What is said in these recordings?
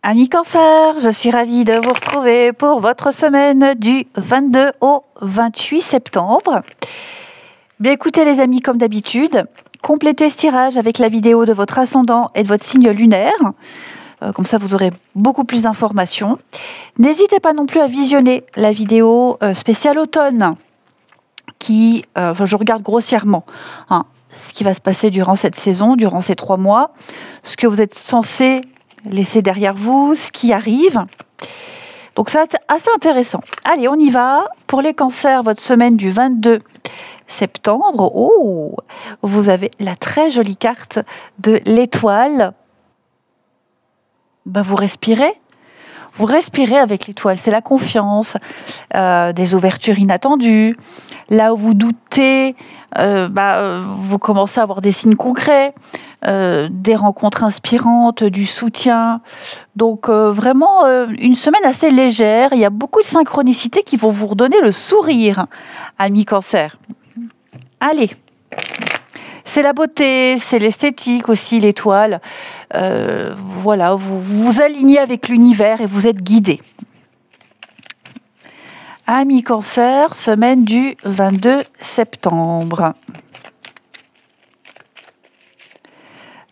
Amis Cancer, je suis ravie de vous retrouver pour votre semaine du 22 au 28 septembre. Bien écoutez les amis, comme d'habitude, complétez ce tirage avec la vidéo de votre ascendant et de votre signe lunaire. Comme ça, vous aurez beaucoup plus d'informations. N'hésitez pas non plus à visionner la vidéo spéciale automne qui, je regarde grossièrement, ce qui va se passer durant cette saison, durant ces 3 mois, ce que vous êtes censé laisser derrière vous, ce qui arrive. Donc ça, c'est assez intéressant. Allez, on y va. Pour les cancers, votre semaine du 22 septembre, vous avez la très jolie carte de l'étoile. Vous respirez. Vous respirez avec l'étoile, c'est la confiance, des ouvertures inattendues. Là où vous doutez, vous commencez à avoir des signes concrets, des rencontres inspirantes, du soutien. Donc vraiment une semaine assez légère. Il y a beaucoup de synchronicités qui vont vous redonner le sourire, amis Cancer. Allez, c'est la beauté, c'est l'esthétique aussi, l'étoile. Voilà, vous vous alignez avec l'univers et vous êtes guidé. Amis Cancer, semaine du 22 septembre.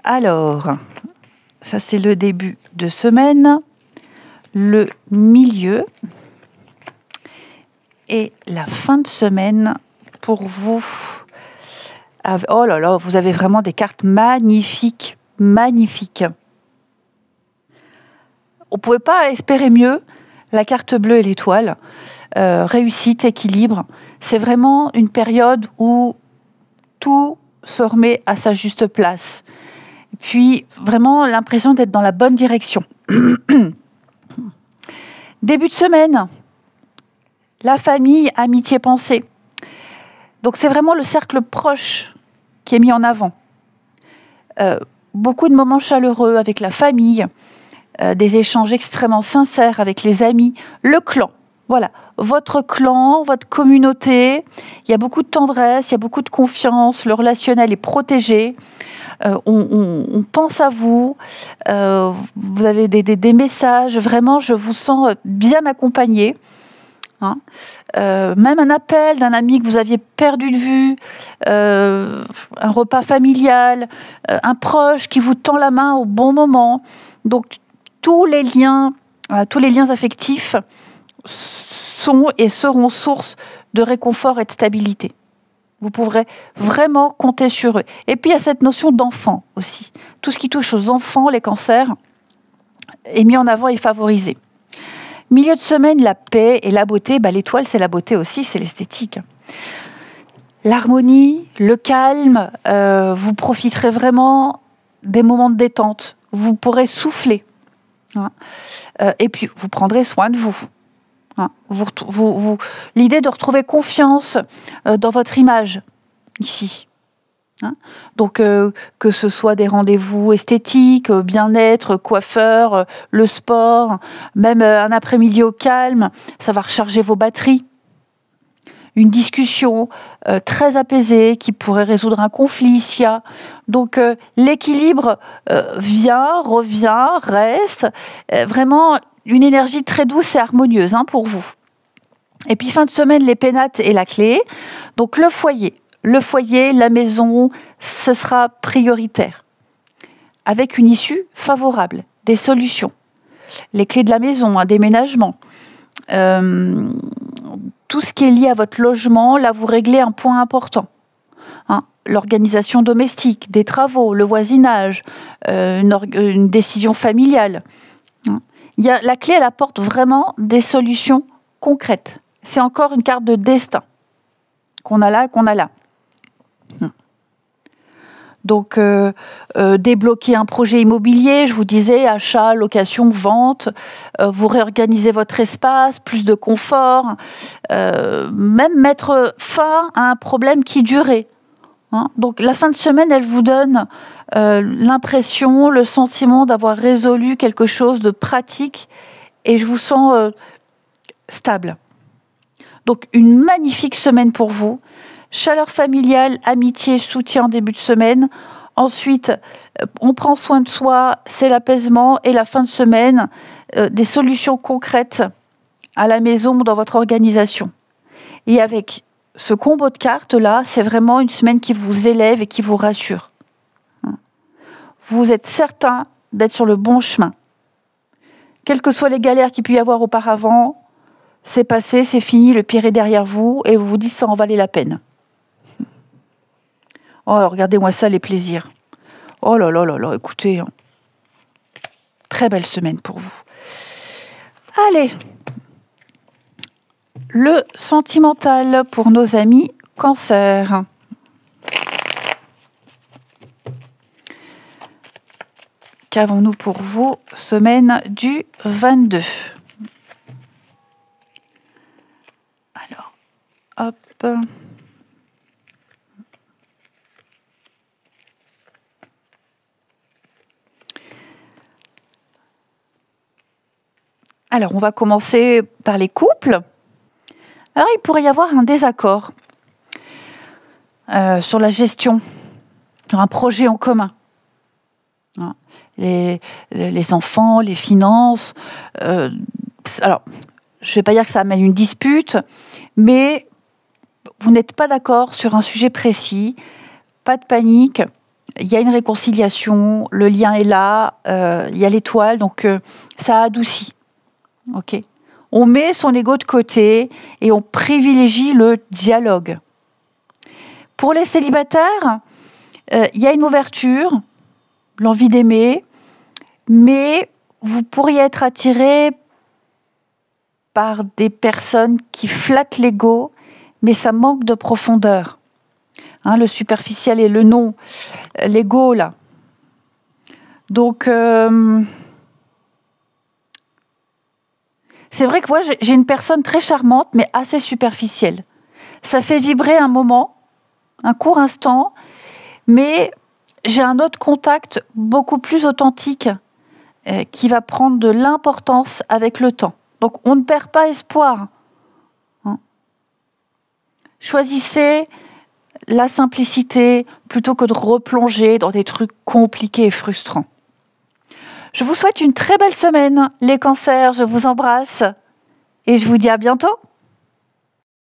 Alors, ça c'est le début de semaine, le milieu et la fin de semaine pour vous. Oh là là, vous avez vraiment des cartes magnifiques, magnifiques. On ne pouvait pas espérer mieux. La carte bleue et l'étoile, réussite, équilibre. C'est vraiment une période où tout se remet à sa juste place. Et puis, vraiment l'impression d'être dans la bonne direction. Début de semaine, la famille, amitié, pensée. Donc, c'est vraiment le cercle proche qui est mis en avant. Beaucoup de moments chaleureux avec la famille, des échanges extrêmement sincères avec les amis, le clan. Voilà, votre clan, votre communauté, il y a beaucoup de tendresse, il y a beaucoup de confiance, le relationnel est protégé, on pense à vous, vous avez des messages, vraiment je vous sens bien accompagné. Même un appel d'un ami que vous aviez perdu de vue, un repas familial, un proche qui vous tend la main au bon moment. Donc tous les liens affectifs sont et seront source de réconfort et de stabilité. Vous pourrez vraiment compter sur eux. Et puis il y a cette notion d'enfant aussi. Tout ce qui touche aux enfants, les cancers, est mis en avant et favorisé. Milieu de semaine, la paix et la beauté. L'étoile, c'est la beauté aussi, c'est l'esthétique. L'harmonie, le calme, vous profiterez vraiment des moments de détente. Vous pourrez souffler. Et puis, vous prendrez soin de vous. L'idée de retrouver confiance dans votre image, ici. Donc, que ce soit des rendez-vous esthétiques, bien-être, coiffeur, le sport, même un après-midi au calme, ça va recharger vos batteries. Une discussion très apaisée qui pourrait résoudre un conflit s'il y a. Donc, l'équilibre vient, revient, reste. Vraiment une énergie très douce et harmonieuse pour vous. Et puis, fin de semaine, les pénates et la clé. Donc, le foyer, la maison, ce sera prioritaire. Avec une issue favorable, des solutions. Les clés de la maison, un déménagement. Tout ce qui est lié à votre logement, là, vous réglez un point important. L'organisation domestique, des travaux, le voisinage, une décision familiale. La clé, elle apporte vraiment des solutions concrètes. C'est encore une carte de destin qu'on a là. Donc, débloquer un projet immobilier, je vous disais, achat, location, vente, vous réorganisez votre espace, plus de confort, même mettre fin à un problème qui durait. Donc, la fin de semaine, elle vous donne l'impression, le sentiment d'avoir résolu quelque chose de pratique et je vous sens stable. Donc, une magnifique semaine pour vous. Chaleur familiale, amitié, soutien en début de semaine. Ensuite, on prend soin de soi, c'est l'apaisement. Et la fin de semaine, des solutions concrètes à la maison ou dans votre organisation. Et avec ce combo de cartes-là, c'est vraiment une semaine qui vous élève et qui vous rassure. Vous êtes certain d'être sur le bon chemin. Quelles que soient les galères qu'il peut y avoir auparavant, c'est passé, c'est fini, le pire est derrière vous, et vous vous dites ça en valait la peine. Oh, regardez-moi ça, les plaisirs. Oh là là là là, écoutez, hein. Très belle semaine pour vous. Allez, le sentimental pour nos amis Cancer. Qu'avons-nous pour vous, semaine du 22? Alors, hop. Alors, on va commencer par les couples. Alors, il pourrait y avoir un désaccord sur la gestion, sur un projet en commun. Hein, les enfants, les finances. Alors, je ne vais pas dire que ça amène une dispute, mais vous n'êtes pas d'accord sur un sujet précis. Pas de panique. Il y a une réconciliation, le lien est là, il y a l'étoile, donc ça adoucit. Ok. On met son ego de côté et on privilégie le dialogue. Pour les célibataires, il y a une ouverture, l'envie d'aimer, mais vous pourriez être attiré par des personnes qui flattent l'ego, mais ça manque de profondeur. Hein, le superficiel et le non, l'ego là. Donc, c'est vrai que moi, j'ai une personne très charmante, mais assez superficielle. Ça fait vibrer un moment, un court instant, mais j'ai un autre contact beaucoup plus authentique qui va prendre de l'importance avec le temps. Donc, on ne perd pas espoir. Hein. Choisissez la simplicité plutôt que de replonger dans des trucs compliqués et frustrants. Je vous souhaite une très belle semaine, les cancers, je vous embrasse et je vous dis à bientôt.